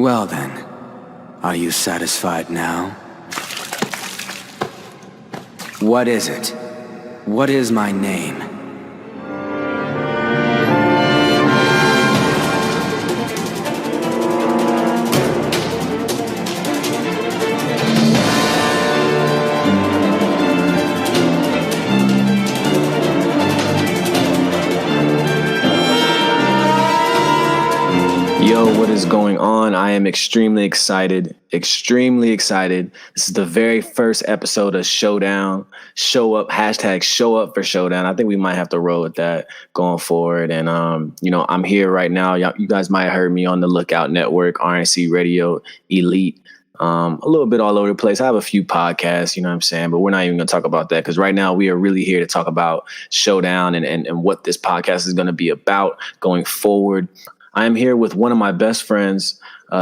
Well then, are you satisfied now? What is it? What is my name? Yo, what is going on? I am extremely excited. This is the very first episode of Showdown. Show up, hashtag show up for Showdown. I think we might have to roll with that going forward. And, I'm here right now. You guys might have heard me on the Lookout Network, RNC Radio, Elite. A little bit all over the place. I have a few podcasts, you know what I'm saying? But we're not even going to talk about that because right now we are really here to talk about Showdown and what this podcast is going to be about going forward. I am here with one of my best friends.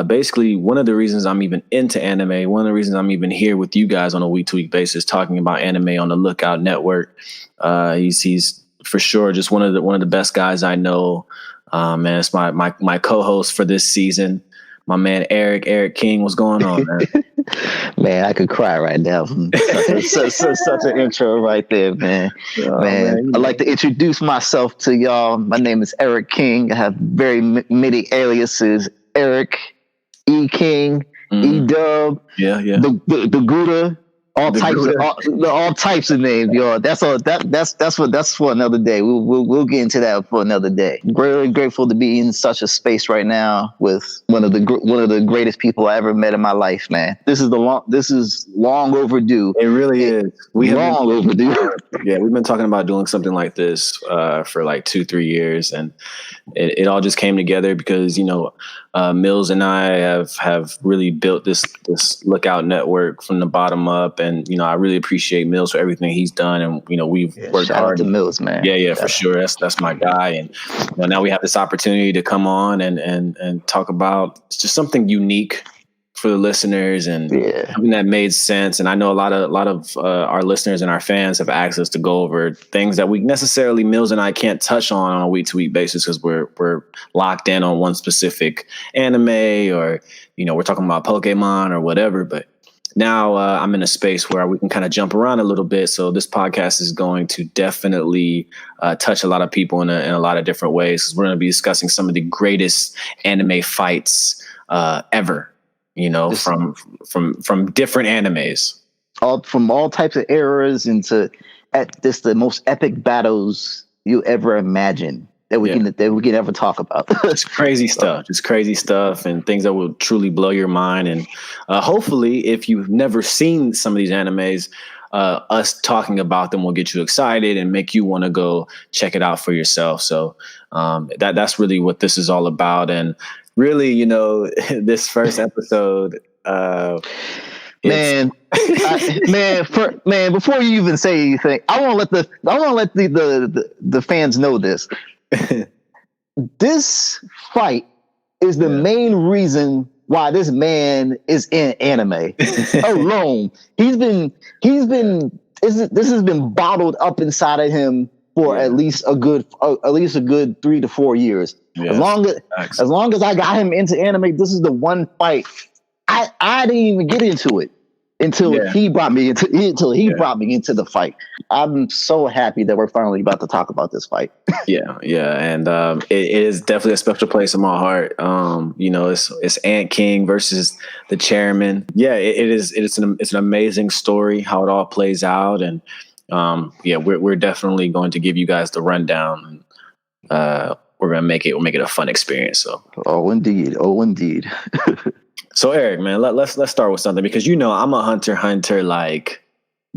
Basically, one of the reasons I'm even into anime, one of the reasons I'm even here with you guys on a week-to-week basis talking about anime on the Lookout Network. He's for sure just one of the best guys I know. Man, it's my co-host for this season. My man Erik King, what's going on, man? Man, I could cry right now. Such an intro right there, man. Man, I'd like to introduce myself to y'all. My name is Erik King. I have very many aliases: Erik, E King, E Dub, the Gouda. All types of names, y'all. That's for another day. We'll get into that for another day. Really grateful to be in such a space right now with one of the greatest people I ever met in my life, man. This is long overdue. It really is. Overdue. Yeah, we've been talking about doing something like this for like 2-3 years, and it all just came together because Mills and I have really built this Lookout Network from the bottom up. And, I really appreciate Mills for everything he's done. And, we've worked shout hard. Out to Mills, man. Yeah, for sure. That's my guy. And now we have this opportunity to come on and talk about just something unique for the listeners and something that made sense. And I know a lot of our listeners and our fans have asked us to go over things that we necessarily Mills and I can't touch on a week-to-week basis because we're locked in on one specific anime or, we're talking about Pokemon or whatever. But now I'm in a space where we can kind of jump around a little bit. So this podcast is going to definitely touch a lot of people in a lot of different ways. We're going to be discussing some of the greatest anime fights ever, from different animes. From all types of eras into the most epic battles you ever imagine. That we can ever talk about. It's crazy stuff and things that will truly blow your mind. And hopefully, if you've never seen some of these animes, us talking about them will get you excited and make you want to go check it out for yourself. So that's really what this is all about. And really, this first episode. Man, before you even say anything, I want to let the fans know this. This fight is the main reason why this man is in anime alone. This has been bottled up inside of him for at least a good 3 to 4 years. Yes. As long as I got him into anime, this is the one fight I didn't even get into it until he brought me into the fight. I'm so happy that we're finally about to talk about this fight. And it is definitely a special place in my heart. It's Ant King versus the Chairman. Yeah, it's an amazing story how it all plays out, and we're definitely going to give you guys the rundown. We're gonna make it a fun experience. So indeed. So Erik, man, let's start with something because I'm a hunter like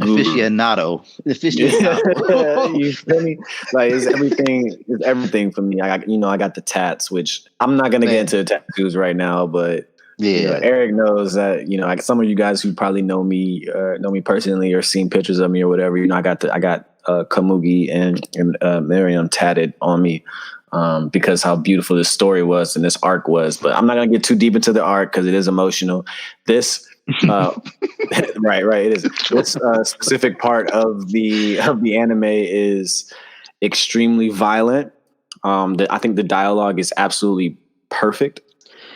aficionado. You feel me? Like it's everything for me. I got the tats, which I'm not gonna get into the tattoos right now, but Erik knows that like some of you guys who probably know me personally or seen pictures of me or whatever. I got Kamugi and Meruem tatted on me. Because how beautiful this story was and this arc was, but I'm not gonna get too deep into the arc because it is emotional. This, right, it is. This specific part of the anime is extremely violent. I think the dialogue is absolutely perfect.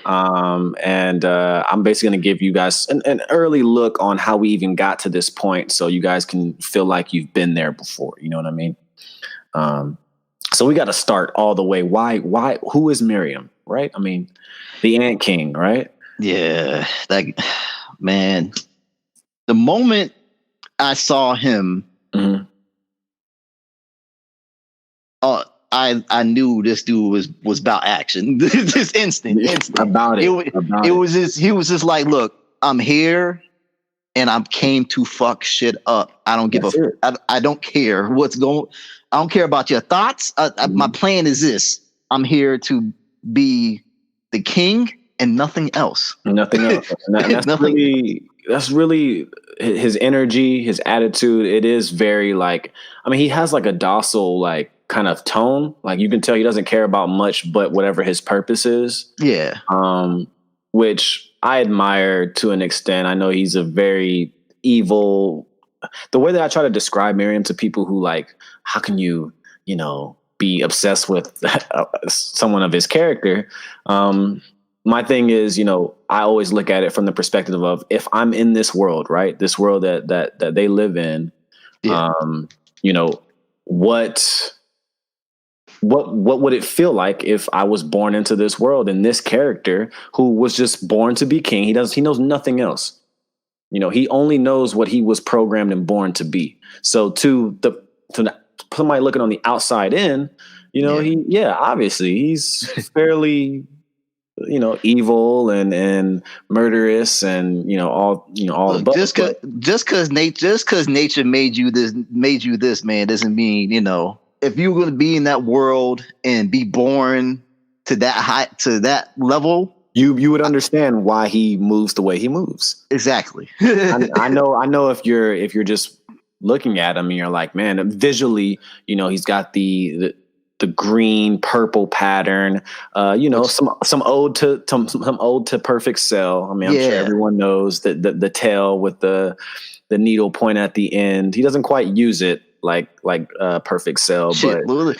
And I'm basically going to give you guys an early look on how we even got to this point, so you guys can feel like you've been there before. You know what I mean? So we got to start all the way. Why? Who is Meruem? Right? I mean, the Ant King, right? Yeah, that man. The moment I saw him, I knew this dude was about action. Just instant. About it. He was just like, look, I'm here, and I came to fuck shit up. I don't give I don't care what's going. I don't care about your thoughts. My plan is this: I'm here to be the king and nothing else. Nothing else. And that's really his energy, his attitude. It is very like, I mean, he has like a docile, like kind of tone. Like you can tell he doesn't care about much, but whatever his purpose is. Yeah. Which I admire to an extent. I know he's a very evil. The way that I try to describe Meruem to people who like, how can you be obsessed with someone of his character? My thing is, I always look at it from the perspective of, if I'm in this world, right? This world that they live in, what would it feel like if I was born into this world and this character who was just born to be king? He knows nothing else. He only knows what he was programmed and born to be. So to somebody looking on the outside in, obviously he's fairly evil and murderous and all the just because nature made you this man doesn't mean if you're going to be in that world and be born to that height, to that level, you would understand why he moves the way he moves. Exactly. I know if you're just looking at him and you're like, man, visually, he's got the green purple pattern, some ode to Perfect Cell. I mean, I'm sure everyone knows that the tail with the needle point at the end. He doesn't quite use it like Perfect Cell. Shit, but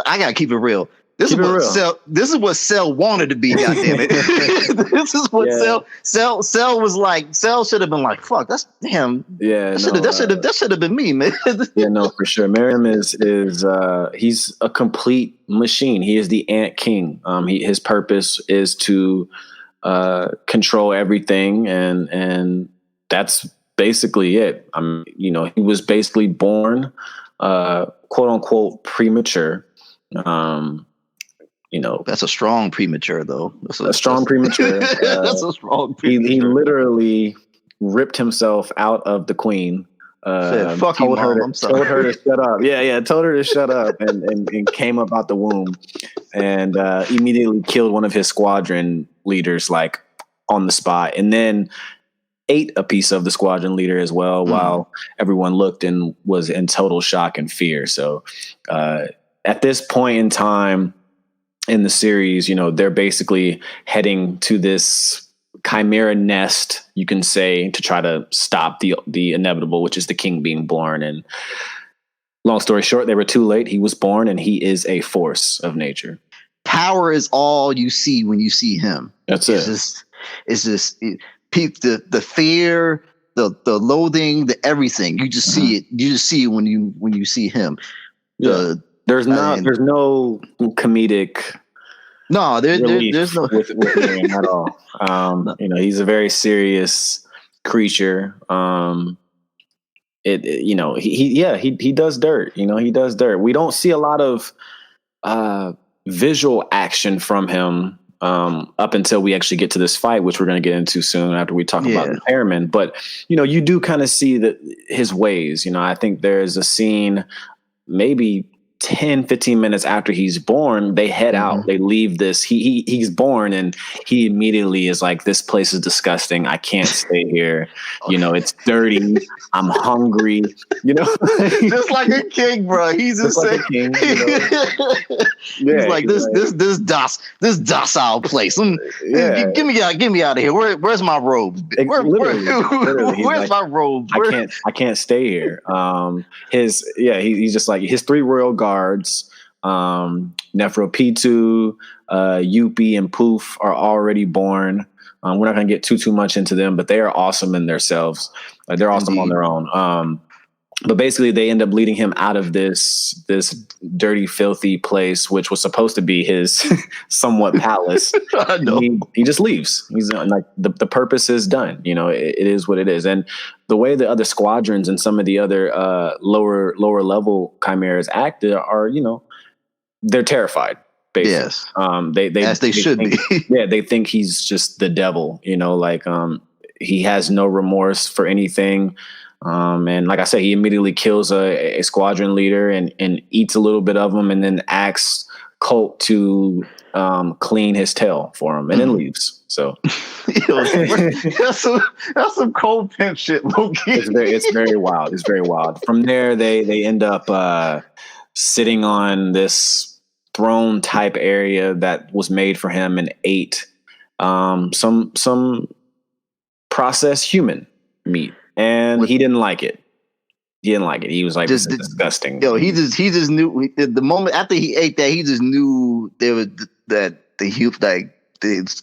I gotta keep it real. This is what Cell wanted to be. Goddamn it! This is what Cell was like. Cell should have been like, "Fuck, that's him." Yeah, that should have been me, man. Yeah, no, for sure. Meruem is he's a complete machine. He is the Ant King. His purpose is to control everything, and that's basically it. He was basically born, quote unquote, premature. That's a strong premature, though. That's a strong premature. That's a strong premature. He literally ripped himself out of the queen. Told her to shut up. Yeah, told her to shut up and came up out the womb and immediately killed one of his squadron leaders, like on the spot, and then ate a piece of the squadron leader as well, while everyone looked and was in total shock and fear. So at this point in time in the series, they're basically heading to this chimera nest, you can say, to try to stop the inevitable, which is the king being born. And long story short, they were too late. He was born, and he is a force of nature. Power is all you see when you see him. That's it's just the fear, the loathing, the everything. You just see it. You just see it when you see him. There's no comedic. No, there's no with him at all. He's a very serious creature. He does dirt. He does dirt. We don't see a lot of visual action from him up until we actually get to this fight, which we're going to get into soon after we talk about the Chairman. But you do kind of see his ways. I think there's a scene maybe 10-15 minutes after he's born, they head out. They leave this. He's born, and he immediately is like, "This place is disgusting. I can't stay here. It's dirty. I'm hungry." Just like a king, bro. He's just like a king. He's like this docile place. Get me out of here. Where's my robes? Where's my robes? I can't stay here. He's just like his 3 royal guards, Neferopitu, Yuppie and Poof are already born. We're not going to get too much into them, but they are awesome in themselves. Like they're awesome on their own. But basically, they end up leading him out of this dirty, filthy place, which was supposed to be his somewhat palace. I know. He just leaves. He's like the purpose is done. It is what it is. And the way the other squadrons and some of the other lower level chimeras act are, they're terrified. Basically. Yes. They as they should think, be. Yeah, they think he's just the devil. He has no remorse for anything. And like I said, he immediately kills a squadron leader and eats a little bit of him, and then asks Colt to clean his tail for him, and then leaves. So that's some cold pimp shit, Loki. It's very wild. It's very wild. From there, they end up sitting on this throne type area that was made for him and ate some processed human meat. And he didn't like it. He didn't like it. He was like, "This is disgusting." He just knew the moment after he ate that, he just knew there was the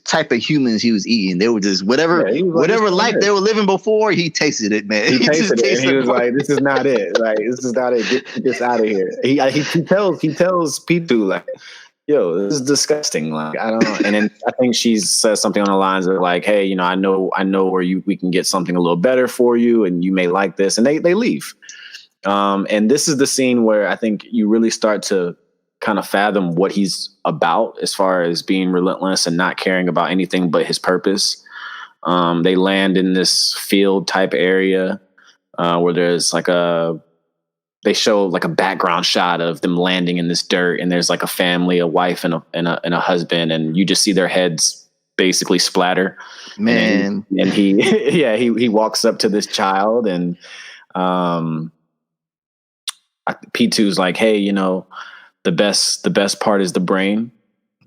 type of humans he was eating. They were just whatever life they were living before. He tasted it, man. He tasted it, and he was like, "This is not it. Like, this is not it. Get this out of here." He tells Pitu like, "Yo, this is disgusting." Like, I don't know. And then I think she says something on the lines of like, "Hey, I know where we can get something a little better for you, and you may like this." And they leave. And this is the scene where I think you really start to kind of fathom what he's about as far as being relentless and not caring about anything but his purpose. They land in this field type area where there's like they show like a background shot of them landing in this dirt, and there's like a family, a wife and a husband, and you just see their heads basically splatter. Man. And he walks up to this child, and P2's like, "Hey, the best part is the brain.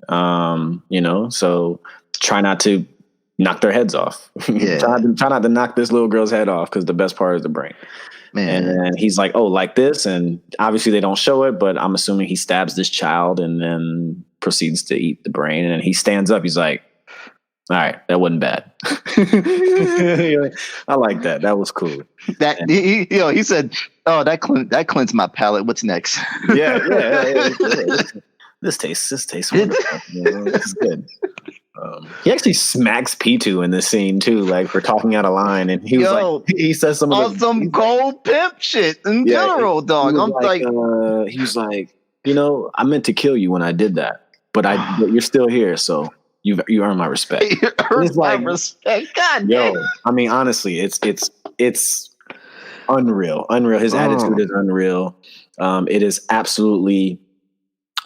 So try not to knock their heads off. Yeah. try not to knock this little girl's head off, because the best part is the brain." Man. And then he's like, "Oh, like this?" And obviously they don't show it, but I'm assuming he stabs this child and then proceeds to eat the brain. And he stands up. He's like, "All right, that wasn't bad." I like that. That was cool. That he said, "Oh, that cleansed my palate. What's next?" Yeah. This tastes wonderful. This is good. He actually smacks P2 in this scene too, like for talking out of line, and he was like, he says some of some cold pimp shit in general, dog. I'm like, he was like, I meant to kill you when I did that, but you're still here, so you earn my respect. You earn my respect. God damn. I mean, honestly, it's unreal. His attitude is unreal. It is absolutely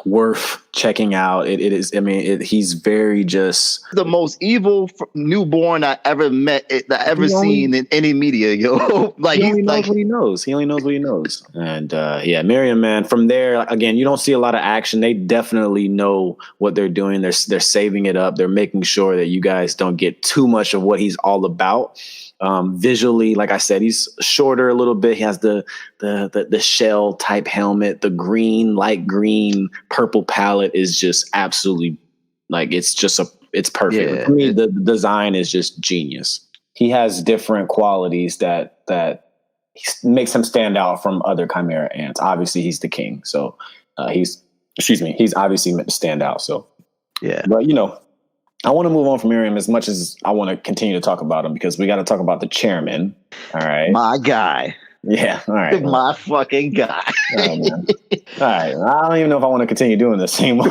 worth checking out. It is. I mean, he's very just the most evil newborn I ever met. I ever seen in any media. Like he only knows what he knows. He only knows what he knows. And Meruem, man. From there, again, you don't see a lot of action. They definitely know what they're doing. They're saving it up. They're making sure that you guys don't get too much of what he's all about. Visually, like I said, he's shorter a little bit. He has the shell type helmet. The light green, purple palette is just absolutely it's perfect. Yeah. For me, the design is just genius. He has different qualities that makes him stand out from other Chimera Ants. Obviously, he's the king, so he's obviously meant to stand out. So yeah, but I want to move on from Meruem as much as I want to continue to talk about him, because we got to talk about the chairman. All right. My guy. Yeah. All right. My fucking guy. Oh, man. All right. I don't even know if I want to continue doing this anymore.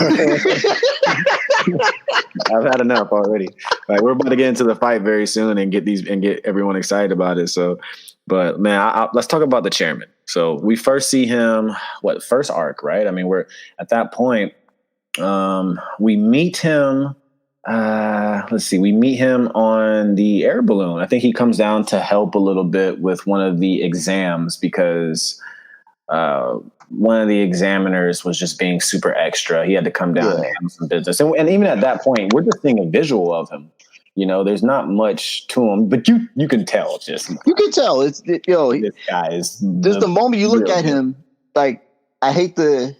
I've had enough already. Like, we're about to get into the fight very soon and get everyone excited about it. So, but man, let's talk about the chairman. So we first see him, first arc, right? I mean, we're at that point. We meet him. We meet him on the air balloon. I think he comes down to help a little bit with one of the exams, because one of the examiners was just being super extra. He had to come down and handle some business. And even at that point, we're just seeing a visual of him. There's not much to him, but you can tell. You can tell. This guy is. Just the moment you look at him, like, I hate to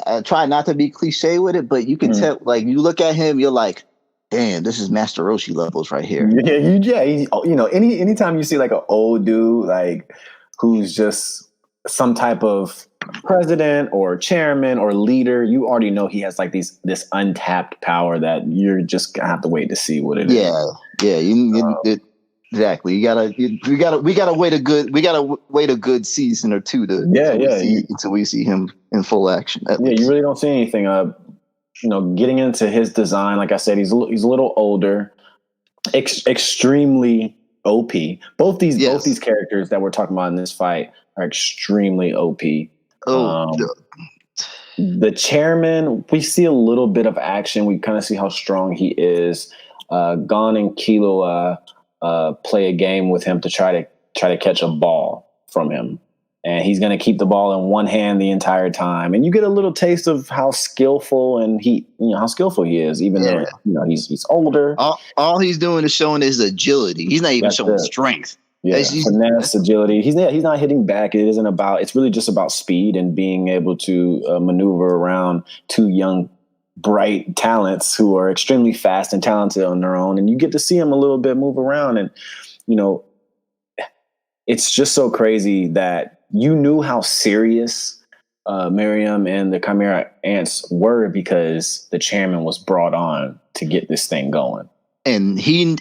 I try not to be cliche with it, but you can tell, like, you look at him, you're like, damn, this is Master Roshi levels right here. Anytime you see like an old dude, like who's just some type of president or chairman or leader, you already know he has like this untapped power that you're just gonna have to wait to see what it is. Yeah. Exactly. We gotta wait a good season or two until we see him in full action. You really don't see anything. Getting into his design, like I said, he's a little older, extremely OP. Both these characters that we're talking about in this fight are extremely OP. The chairman, we see a little bit of action. We kind of see how strong he is. Gon and Killua play a game with him to try to catch a ball from him, and he's going to keep the ball in one hand the entire time. And you get a little taste of how skillful he is, even though he's older. All he's doing is showing his agility. He's not even showing strength. Yeah, finesse, agility. He's not hitting back. It's really just about speed and being able to maneuver around two young, bright talents who are extremely fast and talented on their own. And you get to see him a little bit move around. And, it's just so crazy that you knew how serious Meruem and the Chimera Ants were because the chairman was brought on to get this thing going. And he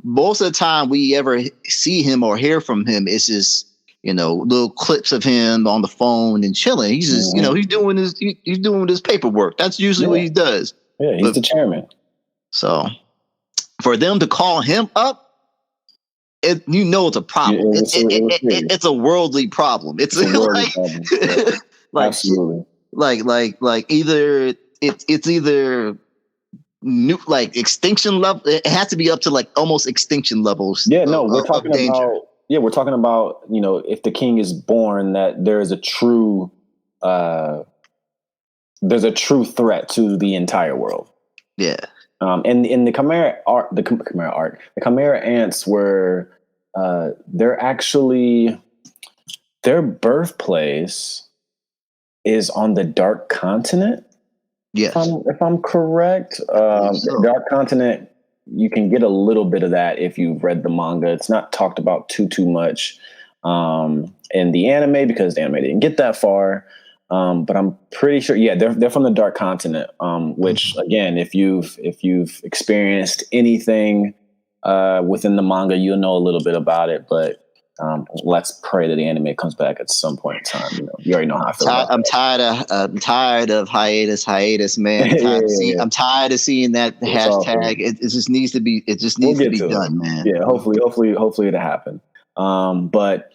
most of the time we ever see him or hear from him, it's just, little clips of him on the phone and chilling. He's just, he's doing his paperwork. That's usually what he does. Yeah, he's the chairman. So for them to call him up, it's a problem. It's a worldly problem. It's a worldly problem. Absolutely. Like either it's either new, like extinction level. It has to be up to like almost extinction levels. Yeah, no, we're talking about. Yeah, we're talking about, if the king is born, that there is a true, there's a true threat to the entire world. Yeah. And in the Chimera Ants were, they're actually, their birthplace is on the Dark Continent. Yes. If I'm correct, Dark Continent, you can get a little bit of that if you've read the manga. It's not talked about too much in the anime because the anime didn't get that far. But I'm pretty sure, they're from the Dark Continent. Which again, if you've experienced anything within the manga, you'll know a little bit about it. But let's pray that the anime comes back at some point in time. You already know how I feel. I'm tired of hiatus, man. I'm tired of seeing that hashtag. It just needs to be. It just needs to be done, man. Yeah, hopefully it'll happen. But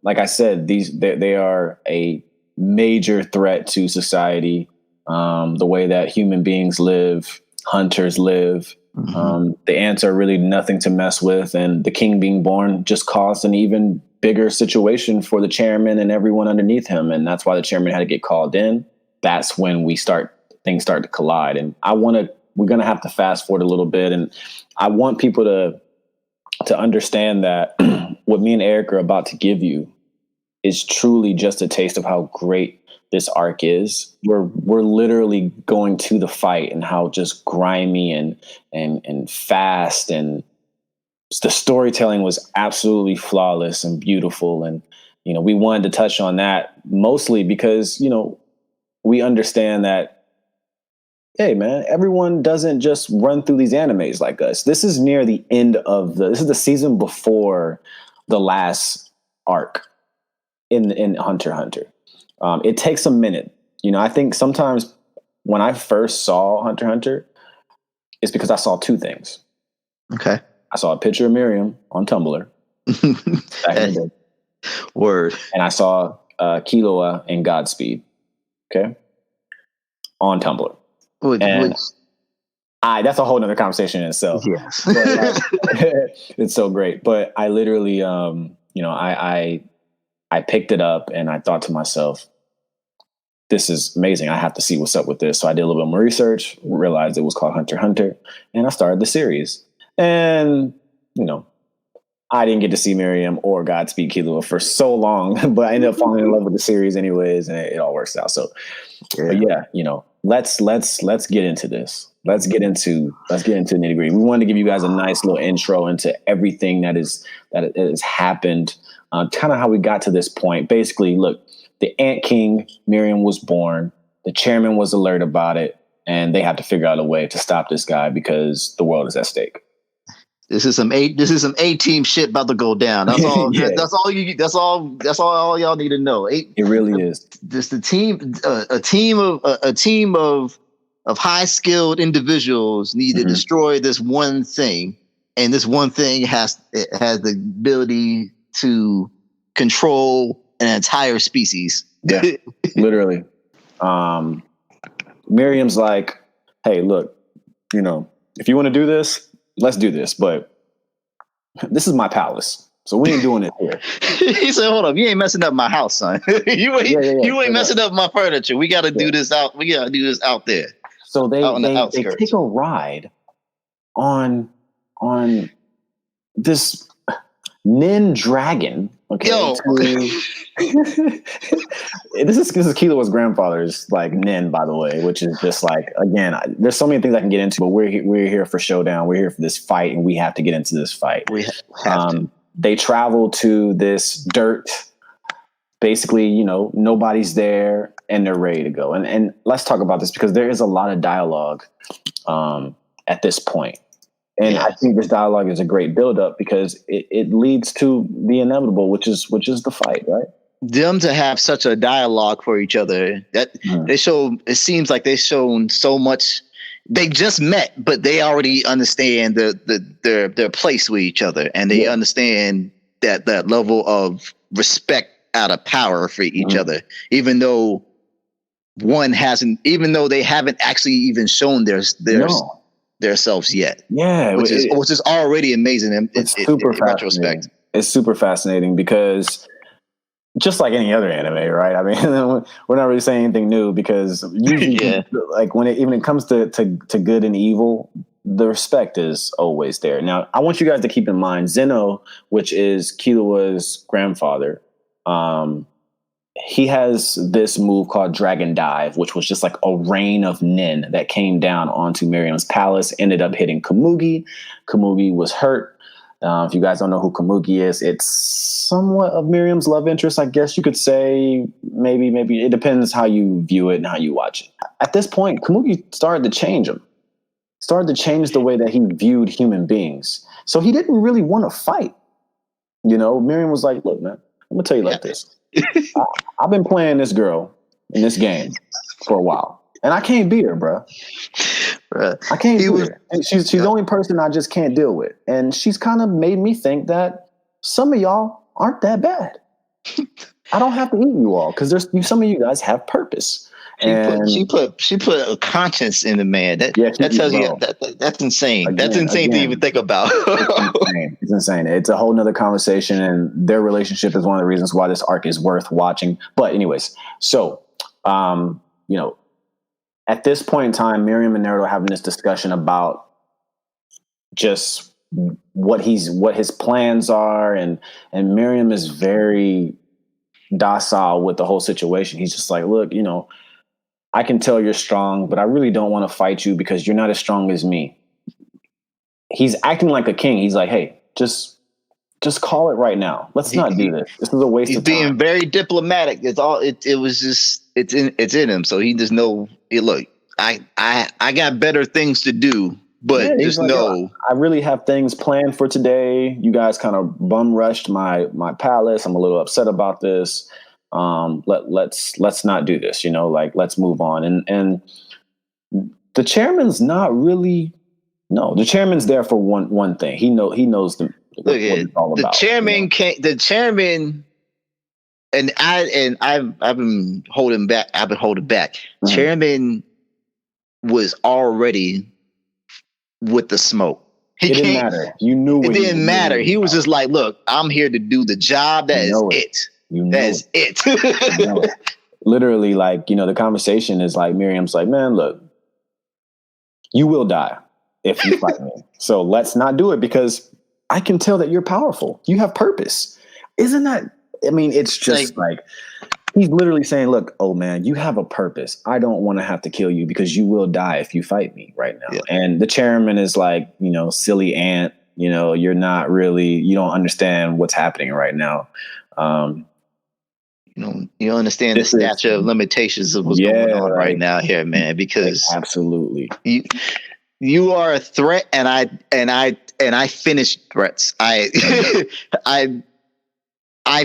like I said, they are a major threat to society. The way that human beings live, hunters live. The ants are really nothing to mess with, and the king being born just caused an even bigger situation for the chairman and everyone underneath him, and that's why the chairman had to get called in. That's when things start to collide, and we're gonna have to fast forward a little bit, and I want people to understand that what me and Erik are about to give you is truly just a taste of how great this arc is. We're literally going to the fight and how just grimy and fast, and the storytelling was absolutely flawless and beautiful. And we wanted to touch on that mostly because we understand that, hey man, everyone doesn't just run through these animes like us. This is near the end of this is the season before the last arc in Hunter x Hunter. It takes a minute. I think sometimes when I first saw Hunter x Hunter, it's because I saw two things. Okay. I saw a picture of Meruem on Tumblr. Back in the day. Word. And I saw Killua and Godspeed. Okay. On Tumblr. That's a whole nother conversation in itself. Yes. But, it's so great. But I literally, I picked it up and I thought to myself, this is amazing. I have to see what's up with this. So I did a little bit more research, realized it was called Hunter x Hunter, and I started the series. And, I didn't get to see Meruem or Godspeed Killua for so long, but I ended up falling in love with the series anyways, and it all works out. So, but yeah, let's get into this. Let's get into nitty gritty. We wanted to give you guys a nice little intro into everything that has happened, kind of how we got to this point. Basically, look, the Ant King Meruem was born. The chairman was alert about it, and they have to figure out a way to stop this guy because the world is at stake. This is some A-team shit about to go down. That's all. Yeah. That's all y'all need to know. It really is. Just a team of high skilled individuals need to destroy this one thing, and this one thing has the ability to control an entire species. Yeah, literally. Miriam's like, hey, look, if you want to do this, let's do this, but this is my palace, so we ain't doing it here. He said, hold up, you ain't messing up my house, son. You ain't messing up my furniture. We got to do this out. We got to do this out there. So they take a ride on this Nin dragon. Okay. Yo. This is Killua's grandfather's like Nin, by the way, which is just like, again, there's so many things I can get into, but we're here for Showdown. We're here for this fight, and we have to get into this fight. They travel to this dirt. Basically, nobody's there, and they're ready to go. And let's talk about this because there is a lot of dialogue at this point. And I think this dialogue is a great buildup because it leads to the inevitable, which is the fight, right? Them to have such a dialogue for each other, that it seems like they've shown so much. They just met, but they already understand their place with each other, and they understand that level of respect out of power for each other, even though they haven't actually even shown their selves yet. Yeah, which is already amazing. It's super in retrospect. It's super fascinating because just like any other anime, right? I mean, we're not really saying anything new because usually, like when it comes to good and evil, the respect is always there. Now, I want you guys to keep in mind Zeno, which is Killua's grandfather. He has this move called Dragon Dive, which was just like a rain of nin that came down onto Miriam's palace, ended up hitting Komugi. Komugi was hurt. If you guys don't know who Komugi is, it's somewhat of Miriam's love interest, I guess you could say. Maybe it depends how you view it and how you watch it. At this point, Komugi started to change him. Started to change the way that he viewed human beings. So he didn't really want to fight. Miriam was like, look, man, I'm going to tell you like this. I've been playing this girl in this game for a while, and I can't beat her, bro. I can't beat her. And she's the only person I just can't deal with. And she's kind of made me think that some of y'all aren't that bad. I don't have to eat you all because some of you guys have purpose. She put a conscience in the man. That tells you that's insane. Again, that's insane to even think about. It's insane. It's a whole nother conversation, and their relationship is one of the reasons why this arc is worth watching. But anyways, so at this point in time, Meruem and Netero are having this discussion about just what his plans are, and Meruem is very docile with the whole situation. He's just like, look, I can tell you're strong, but I really don't want to fight you because you're not as strong as me. He's acting like a king. He's like, hey, just call it right now. Let's not do this. This is a waste of time. He's being very diplomatic. It's in him. So he just know, look, I got better things to do, but just like, know. I really have things planned for today. You guys kind of bum rushed my palace. I'm a little upset about this. Let's not do this, let's move on. And the chairman's not really, the chairman's there for one thing. He knows what it's all about. The chairman and I've been holding back. Mm-hmm. Chairman was already with the smoke. It didn't matter. You knew it didn't matter. He was just like, look, I'm here to do the job. That is it. That's it. Literally, the conversation is like, Miriam's like, man, look, you will die if you fight me. So let's not do it because I can tell that you're powerful. You have purpose. Isn't that, I mean, it's just like he's literally saying, look, oh man, you have a purpose. I don't want to have to kill you because you will die if you fight me right now. Yeah. And the chairman is like, silly ant, you're not really, you don't understand what's happening right now. You don't understand the statute of limitations of what's going on right now here, man, because absolutely you are a threat, and I finish threats. I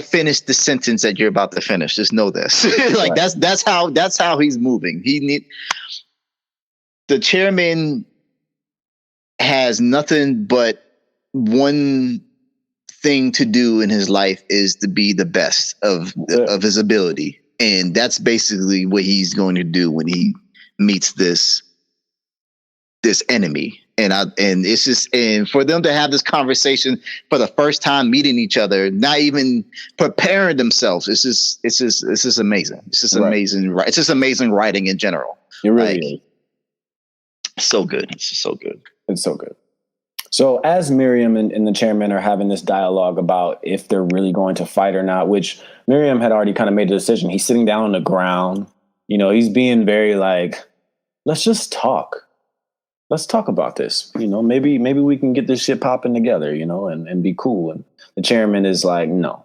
finished the sentence that you're about to finish. Just know this. Like that's how he's moving. The chairman has nothing but one thing to do in his life is to be the best of his ability, and that's basically what he's going to do when he meets this enemy. And it's just, and for them to have this conversation for the first time, meeting each other, not even preparing themselves, it's just amazing. It's just amazing. Right? It's just amazing writing in general. It really is. So good. It's just so good. It's so good. So as Meruem and the chairman are having this dialogue about if they're really going to fight or not, which Meruem had already kind of made the decision. He's sitting down on the ground. He's being very like, let's just talk. Let's talk about this. Maybe we can get this shit popping together, and be cool. And the chairman is like, no.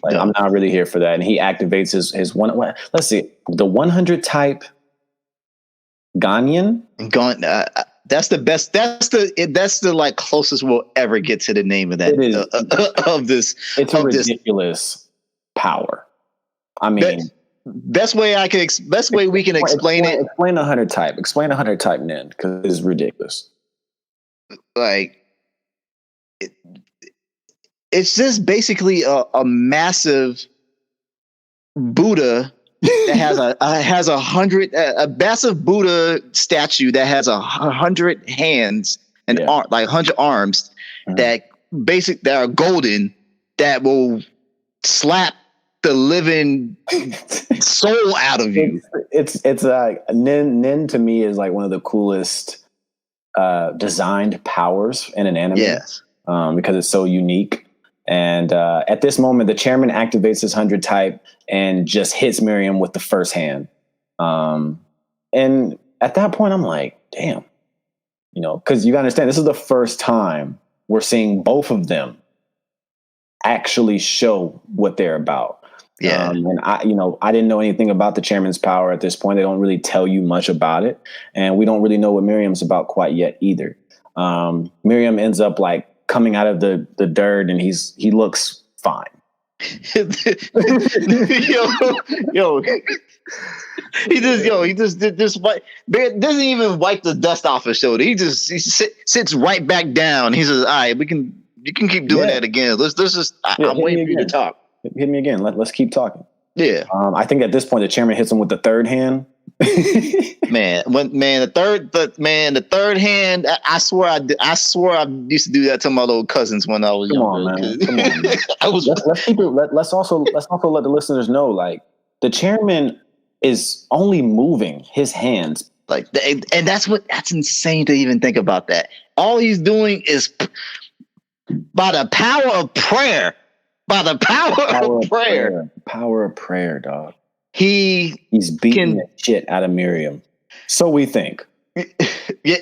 Like, I'm not really here for that. And he activates his one. Let's see, the 100 type Ghanaian. That's the best. That's the like closest we'll ever get to the name of that of this. It's a ridiculous power. I mean, best way we can explain it. Explain 100 type. Explain 100 type, Nen, because it's ridiculous. Like it's just basically a massive Buddha that has a massive Buddha statue that has 100 hands and 100 arms that are golden, that will slap the living soul out of you. It's like Nen to me is like one of the coolest designed powers in an anime. Yes. Because it's so unique. And at this moment, the chairman activates his 100 type and just hits Meruem with the first hand. And at that point, I'm like, damn, because you gotta understand, this is the first time we're seeing both of them actually show what they're about. Yeah. And I didn't know anything about the chairman's power at this point. They don't really tell you much about it. And we don't really know what Meruem's about quite yet either. Meruem ends up like coming out of the dirt, and he looks fine. yo, he just doesn't even wipe the dust off his shoulder. He sits right back down. He says, "All right, you can keep doing that again. Let's just. I'm waiting for you to talk. Hit me again. Let's keep talking." Yeah. I think at this point the chairman hits him with the third hand. The third hand. I swear I used to do that to my little cousins when I was younger. Come on, man. Let's keep it. Let's also let the listeners know, like, the chairman is only moving his hands. Like, and that's insane to even think about that. All he's doing is by the power of prayer. By the power of prayer. Power of prayer, dog. He's beating the shit out of Meruem. So we think. Yeah,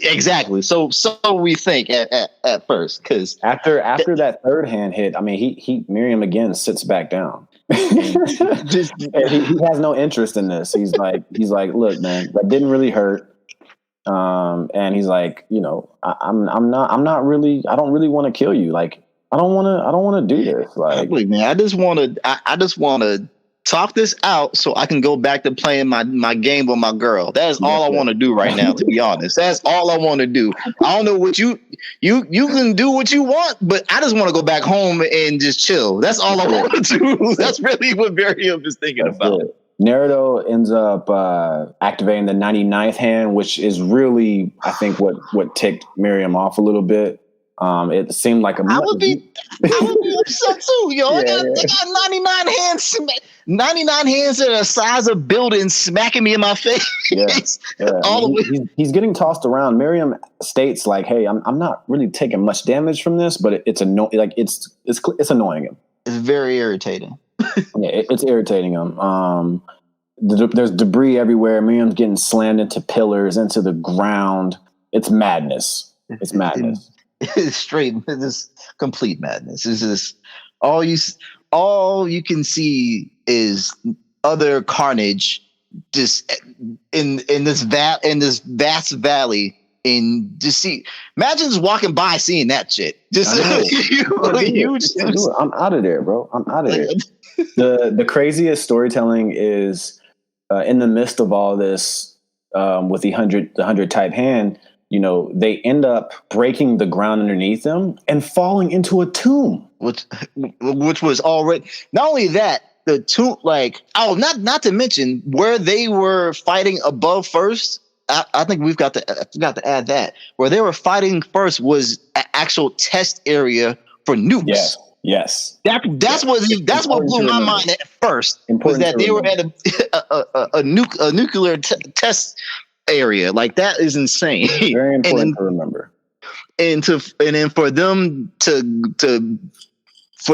exactly. So we think at first, because after that third hand hit, I mean, he Meruem again sits back down. he has no interest in this. He's like, look, man, that didn't really hurt. And he's like, I don't really want to kill you. Like, I don't want to do this. Like, man, I just want to talk this out so I can go back to playing my game with my girl. That is all I want to do right now, to be honest. That's all I want to do. I don't know what you can do what you want, but I just want to go back home and just chill. That's all I want to do. That's really what Meruem is thinking about. Netero ends up activating the 99th hand, which is really, I think, what ticked Meruem off a little bit. It seemed like I would be upset too, yo. I got 99 hands, 99 hands that are the size of buildings smacking me in my face. All the way. He's getting tossed around. Meruem states like, "Hey, I'm not really taking much damage from this, but it's annoying. Like it's annoying him. It's very irritating. It's irritating him. There's debris everywhere. Miriam's getting slammed into pillars, into the ground. It's madness. It's madness. It's straight. It's complete madness. It's just all you can see is other carnage, just in this vast valley. And just imagine just walking by seeing that shit. Just huge. I'm out of there, bro. I'm out of there. The craziest storytelling is in the midst of all this with the 100 type hand. You know, they end up breaking the ground underneath them and falling into a tomb, which was already not only that the tomb, like not to mention where they were fighting above first. I think I forgot to add that where they were fighting first was an actual test area for nukes. Yes. That's what blew my mind at first. Was that they were at a nuclear test area. Like that is insane. Very important to remember. And then for them for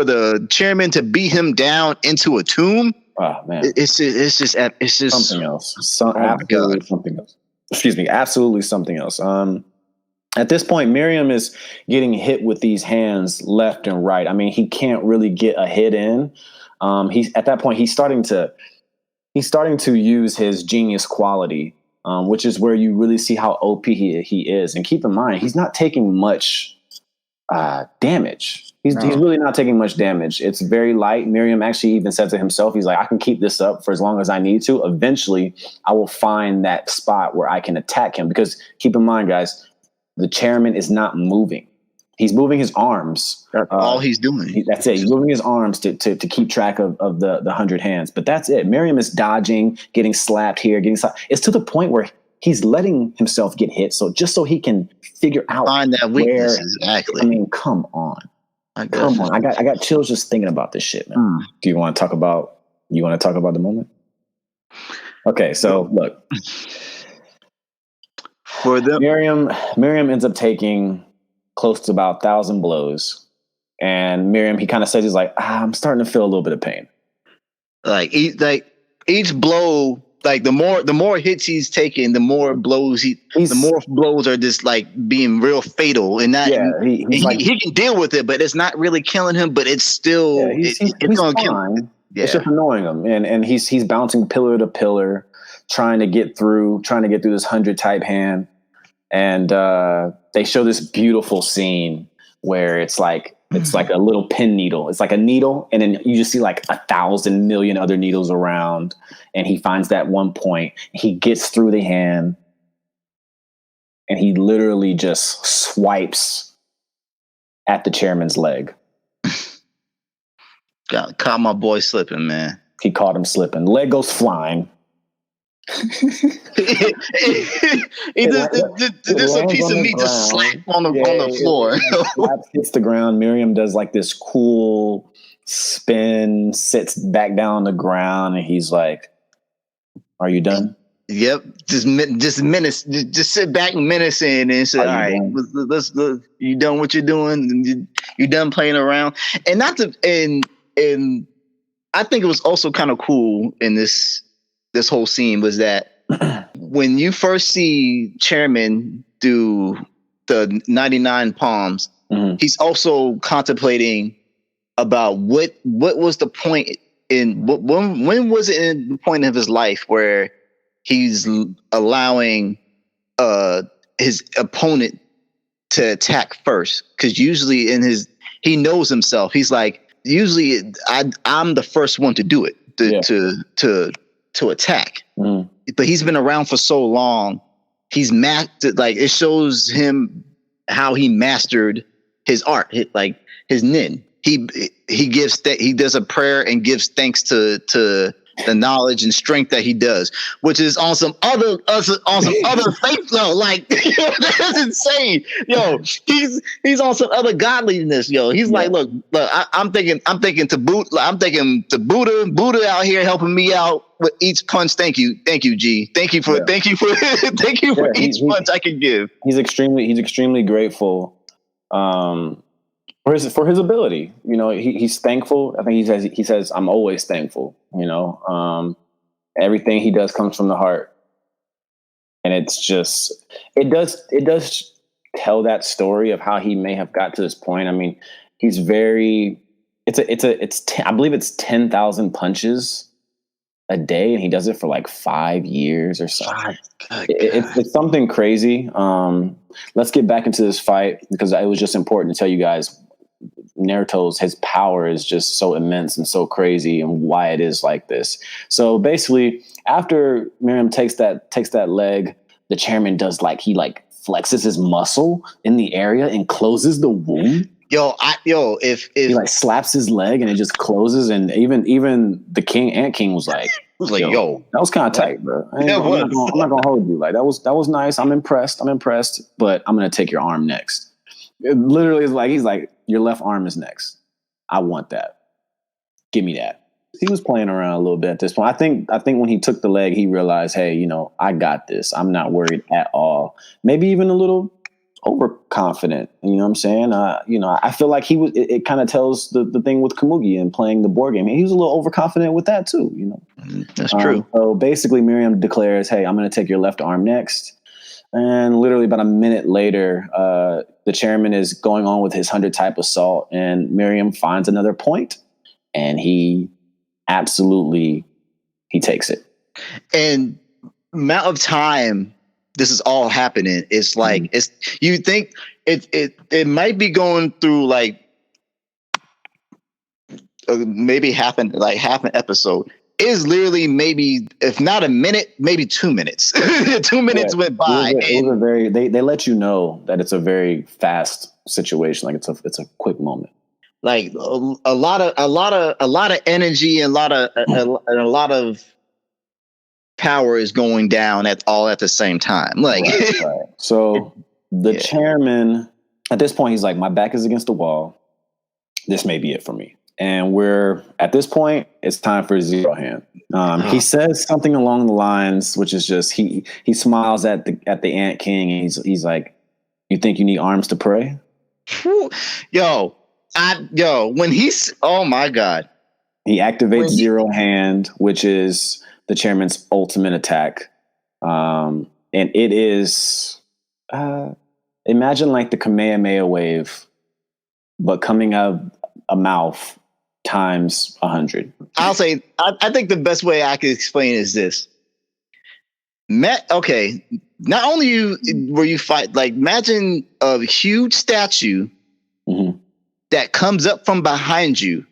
the chairman to beat him down into a tomb. Oh man, it's just something else. Absolutely something else. Excuse me, absolutely something else. At this point, Meruem is getting hit with these hands left and right. I mean, he can't really get a hit in. At that point, he's starting to use his genius quality, which is where you really see how OP he is. And keep in mind, he's not taking much damage. He's really not taking much damage. It's very light. Meruem actually even said to himself, he's like, I can keep this up for as long as I need to. Eventually, I will find that spot where I can attack him. Because keep in mind, guys, the chairman is not moving. He's moving his arms. That's all he's doing. That's it. He's moving his arms to keep track of the 100 hands. But that's it. Meruem is dodging, getting slapped here, getting slapped. It's to the point where he's letting himself get hit. So he can figure out find that weakness. Exactly. I mean, come on. Come on. I got chills just thinking about this shit, man. Do you want to talk about the moment? Okay, so look. For them, Meruem ends up taking close to about 1,000 blows. And Meruem, he kind of says, he's like, I'm starting to feel a little bit of pain. Like each blow, like the more hits he's taking, the more blows the more blows are just like being real fatal. And that he can deal with it, but it's not really killing him. But it's still it's going to kill him. Yeah. It's just annoying him, and he's bouncing pillar to pillar, trying to get through this 100 type hand. And they show this beautiful scene where it's like a little pin needle. It's like a needle, and then you just see like 1,000 million other needles around. And he finds that one point. He gets through the hand, and he literally just swipes at the chairman's leg. Caught my boy slipping, man. He caught him slipping. Leg goes flying. There's a piece of meat just slap on the floor. Hits the ground. Meruem does like this cool spin, sits back down on the ground, and he's like, "Are you done?" Yep, just menace. Just sit back and menacing and say, "All right, let's you done what you're doing? You done playing around?" And and I think it was also kind of cool in this whole scene was that when you first see Chairman do the 99 palms, he's also contemplating about what was the point when was it in the point of his life where he's allowing his opponent to attack first? Because usually he knows himself. He's like, usually I'm the first one to do it to attack. But he's been around for so long. He's mastered, like it shows him how he mastered his art, his nin. He does a prayer and gives thanks to the knowledge and strength that he does, which is on some other faith though. Like, that's insane. Yo, he's on some other godliness. Yo, he's like, look, I'm thinking to Buddha out here helping me out with each punch. Thank you, G. Thank you for each punch I can give. He's extremely grateful. For his ability, he's thankful. I think he says I'm always thankful. Everything he does comes from the heart, and it does tell that story of how he may have got to this point. I mean, he's I believe it's 10,000 punches a day, and he does it for like 5 years or so. It's something crazy. Let's get back into this fight because it was just important to tell you guys. Nero's, his power is just so immense and so crazy, and why it is like this. So basically, after Meruem takes that leg, the chairman does he flexes his muscle in the area and closes the wound. If he slaps his leg and it just closes, and even the Ant King was like, yo, that was kind of tight, bro. I'm not gonna hold you. Like that was nice. I'm impressed, but I'm gonna take your arm next. It literally is he's like, your left arm is next. I want that. Give me that. He was playing around a little bit at this point. I think when he took the leg, he realized, hey, I got this. I'm not worried at all. Maybe even a little overconfident. You know what I'm saying? I feel like he was. It kind of tells the thing with Kamugi and playing the board game. He was a little overconfident with that too. That's true. So basically, Meruem declares, hey, I'm going to take your left arm next. And literally about a minute later, the chairman is going on with his 100-type assault, and Meruem finds another point, and he takes it. And amount of time this is all happening is like you think it might be going through maybe half an episode. Is literally maybe, if not a minute, maybe 2 minutes. 2 minutes went by. They let you know that it's a very fast situation. Like it's a quick moment. Like a lot of energy and a lot of power is going down at the same time. Like right. So the chairman at this point, he's like, my back is against the wall. This may be it for me. And we're at this point, it's time for zero hand. He says something along the lines, which is just he smiles at the Ant King, and he's like, "You think you need arms to pray?" When he's oh my god, he activates zero hand, which is the chairman's ultimate attack, and it is imagine like the Kamehameha wave, but coming out of a mouth times 100. I'll say, I think the best way I could explain is this. Not only were you fight, like imagine a huge statue that comes up from behind you.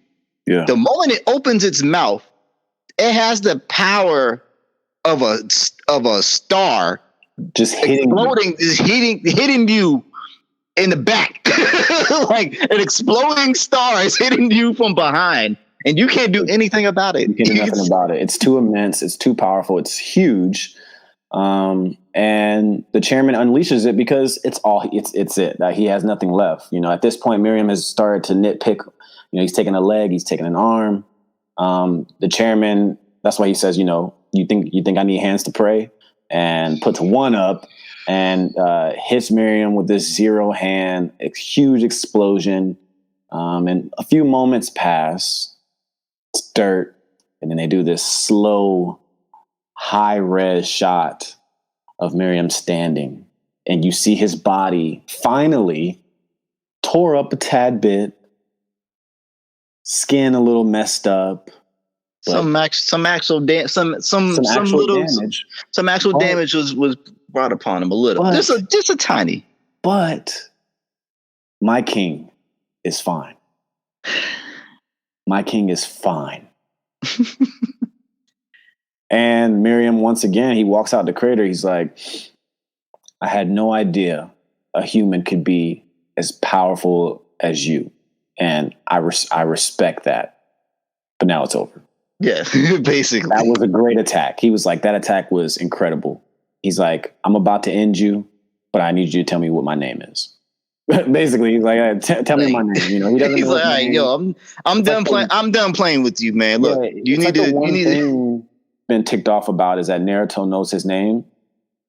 Yeah. The moment it opens its mouth, it has the power of a star just exploding, hitting you in the back. Like an exploding star is hitting you from behind, and you can't do anything about it. You can't do nothing about it. It's too immense. It's too powerful. It's huge. And the chairman unleashes it because it's it. That he has nothing left. At this point, Meruem has started to nitpick. He's taking a leg. He's taking an arm. The chairman. That's why he says, you think I need hands to pray, and puts one up. And hits Meruem with this zero hand, a huge explosion. And a few moments pass, it's dirt, and then they do this slow, high-res shot of Meruem standing. And you see his body finally tore up a tad bit, skin a little messed up. Some actual damage was brought upon him a little. Just a tiny. But my king is fine. My king is fine. And Meruem, once again, he walks out the crater. He's like, I had no idea a human could be as powerful as you. And I respect that. But now it's over. Yeah, basically. That was a great attack. He was like, that attack was incredible. He's like, I'm about to end you, but I need you to tell me what my name is. Basically, he's like, tell me my name. You know, he doesn't He's know like, all right, yo, I'm done playing. I'm done playing with you, man. Look, you need to. You need to. Been ticked off about is that Naruto knows his name,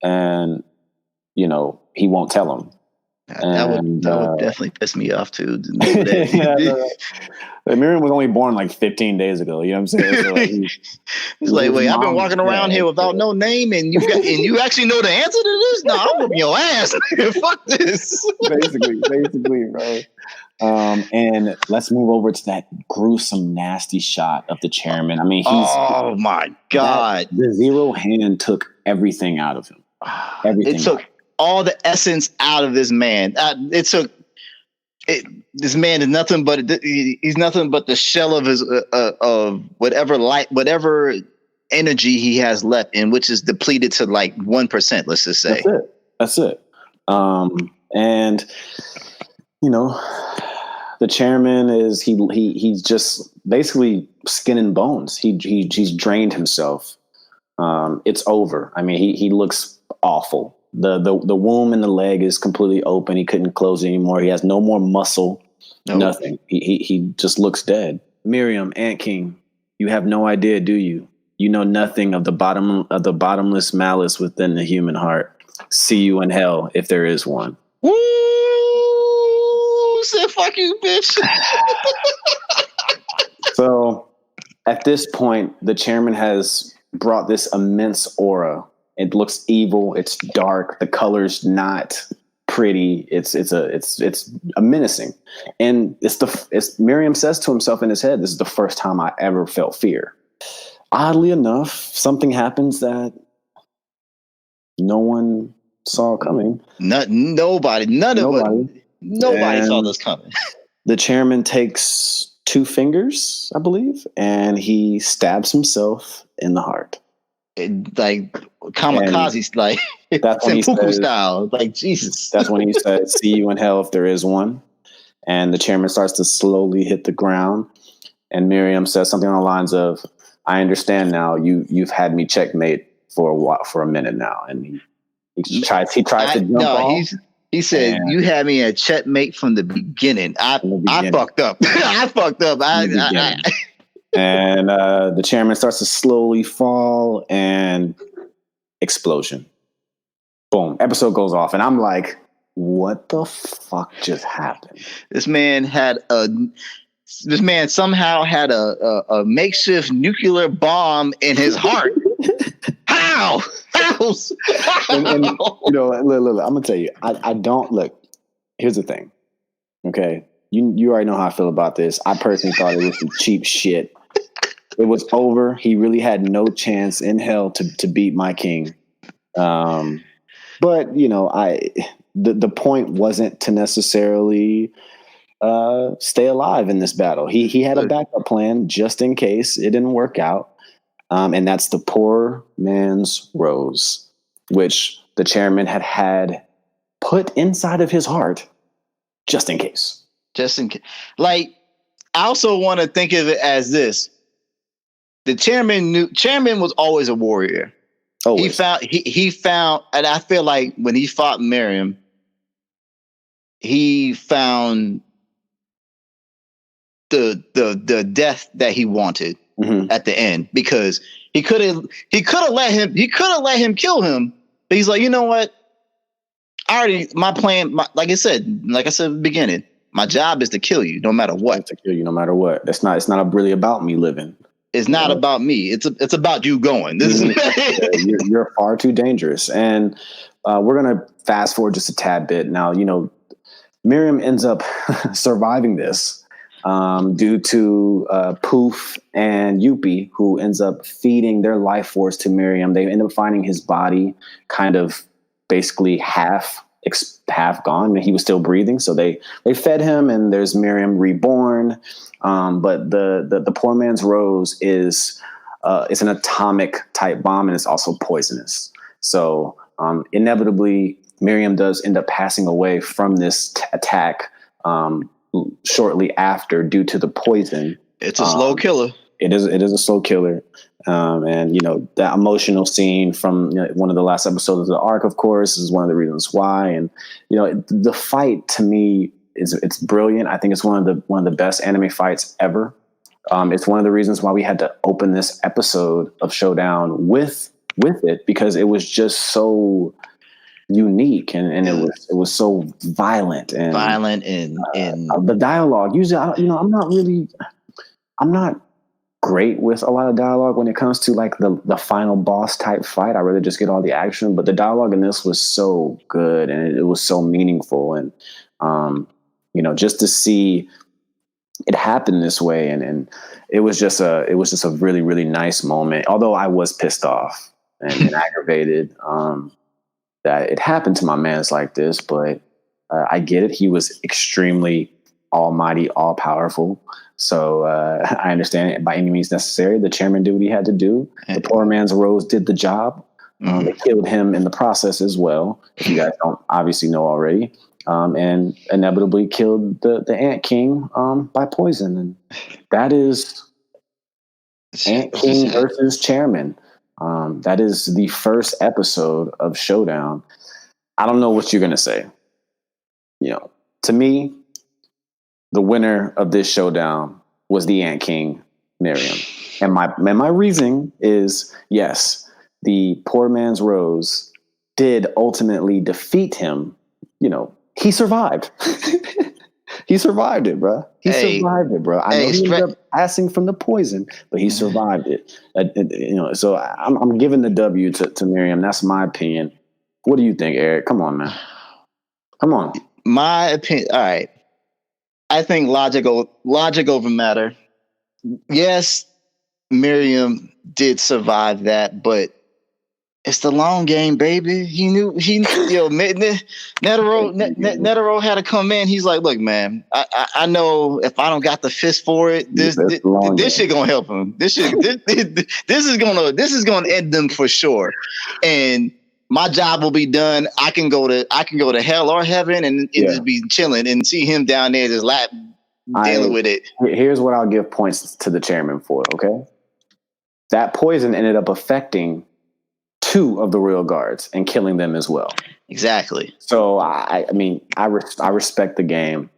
and you know he won't tell him. That would definitely piss me off too. Meruem was only born like 15 days ago. You know what I'm saying? So like, he's like, wait, I've been walking around here without no name, and you actually know the answer to this? No, I'm whooping your ass. Fuck this. basically, right. And let's move over to that gruesome, nasty shot of the chairman. I mean, oh my God. The zero hand took everything out of him. Everything. It took all the essence out of this man. This man is nothing but he's nothing but the shell of his of whatever energy he has left, in which is depleted to like 1%. Let's just say that's it. And you know, the chairman is he's just basically skin and bones. He's drained himself. It's over. I mean, he looks awful. The womb in the leg is completely open. He couldn't close it anymore. He has no more muscle. Nope. Nothing. He just looks dead. Meruem, Ant King, you have no idea, do you? You know nothing of the bottomless malice within the human heart. See you in hell if there is one. Woo! Said fuck you, bitch. So at this point, the chairman has brought this immense aura. It looks evil. It's dark. The color's not pretty. It's a menacing. And Meruem says to himself in his head, this is the first time I ever felt fear. Oddly enough, something happens that no one saw coming. Nobody saw this coming. The chairman takes 2 fingers, I believe, and he stabs himself in the heart. Like kamikaze, like that's when he says, style. Like Jesus. That's when he said, "See you in hell if there is one." And the chairman starts to slowly hit the ground, and Meruem says something on the lines of, "I understand now. You've had me checkmate for a minute now." And he tries to jump off. He said, "You had me at checkmate from the beginning. I fucked up. I fucked up. And the chairman starts to slowly fall, and explosion. Boom. Episode goes off, and I'm like, what the fuck just happened? This man somehow had a makeshift nuclear bomb in his heart. How? And you know, look, I'm gonna tell you, I don't look. Here's the thing, okay? You already know how I feel about this. I personally thought it was some cheap shit. It was over. He really had no chance in hell to beat my king. But you know, the point wasn't to necessarily stay alive in this battle. He had a backup plan just in case it didn't work out. And that's the poor man's rose, which the chairman had put inside of his heart just in case. Just in case. Like, I also want to think of it as this. The chairman was always a warrior. Always. He found, and I feel like when he fought Meruem, he found the death that he wanted at the end, because he could have let him kill him, but he's like, you know what? My plan, like I said at the beginning, my job is to kill you no matter what. To kill you no matter what. It's not really about me living. It's not about me. It's about you going. This is you're far too dangerous. And we're gonna fast forward just a tad bit. Now, you know, Meruem ends up surviving this due to Poof and Yuppie, who ends up feeding their life force to Meruem. They end up finding his body kind of basically half gone, and he was still breathing. So they fed him, and there's Meruem reborn. But the poor man's rose is it's an atomic type bomb, and it's also poisonous. So inevitably, Meruem does end up passing away from this attack shortly after due to the poison. It's a slow killer. it is a slow killer. And, you know, that emotional scene from one of the last episodes of the arc, of course, is one of the reasons why. And, you know, the fight to me it's brilliant. I think it's one of the best anime fights ever. It's one of the reasons why we had to open this episode of Showdown with it, because it was just so unique and it was so violent and the dialogue. Usually, I'm not great with a lot of dialogue when it comes to like the final boss type fight. I rather just get all the action, but the dialogue in this was so good and it was so meaningful. And you know, just to see it happen this way, and it was just a really, really nice moment. Although I was pissed off and aggravated that it happened to my mans like this, but I get it. He was extremely almighty, all powerful. So I understand it by any means necessary. The chairman did what he had to do. The poor man's Rose did the job. They killed him in the process as well, if you guys don't obviously know already. And inevitably killed the Ant King by poison. And that is Ant King versus Chairman. That is the first episode of Showdown. I don't know what you're going to say. You know, to me, the winner of this showdown was the Ant King Meruem. And my reasoning is, yes, the poor man's Rose did ultimately defeat him. You know, he survived. He survived it, bro. Survived it, bro. I know he ended up passing from the poison, but he survived it. You know, so I'm giving the W to Meruem. That's my opinion. What do you think, Erik? Come on, man. Come on. My opinion. All right. I think logic over matter. Yes, Meruem did survive that, but it's the long game, baby. Netero had to come in. He's like, look, man, I know if I don't got the fist for it, this shit gonna help him. This is gonna end them for sure. And my job will be done. I can go to hell or heaven and just be chilling and see him down there just dealing with it. Here's what I'll give points to the chairman for, okay? That poison ended up affecting 2 of the royal guards and killing them as well. Exactly. So I mean, I respect the game.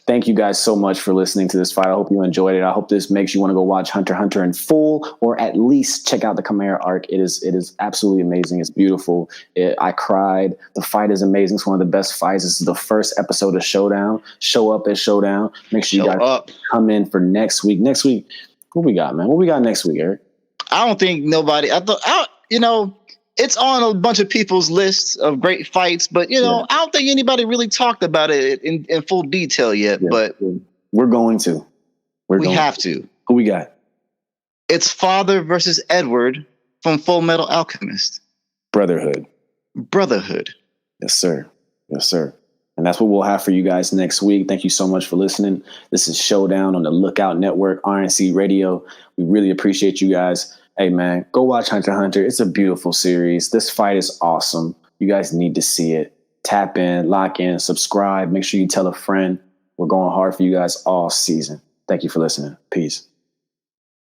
Thank you guys so much for listening to this fight. I hope you enjoyed it. I hope this makes you want to go watch Hunter x Hunter in full, or at least check out the Chimera arc. It is absolutely amazing. It's beautiful. I cried. The fight is amazing. It's one of the best fights. This is the first episode of Showdown. Show up at Showdown. Make sure you guys come in for next week. Next week, what we got, man? What we got next week, Erik? I don't think nobody. It's on a bunch of people's lists of great fights, but I don't think anybody really talked about it in full detail yet. Yeah, but we're going to. We have to. Who we got? It's Father versus Edward from Full Metal Alchemist. Brotherhood. Yes, sir. And that's what we'll have for you guys next week. Thank you so much for listening. This is Showdown on the Lookout Network, RNC Radio. We really appreciate you guys. Hey, man, go watch Hunter x Hunter. It's a beautiful series. This fight is awesome. You guys need to see it. Tap in, lock in, subscribe. Make sure you tell a friend. We're going hard for you guys all season. Thank you for listening. Peace.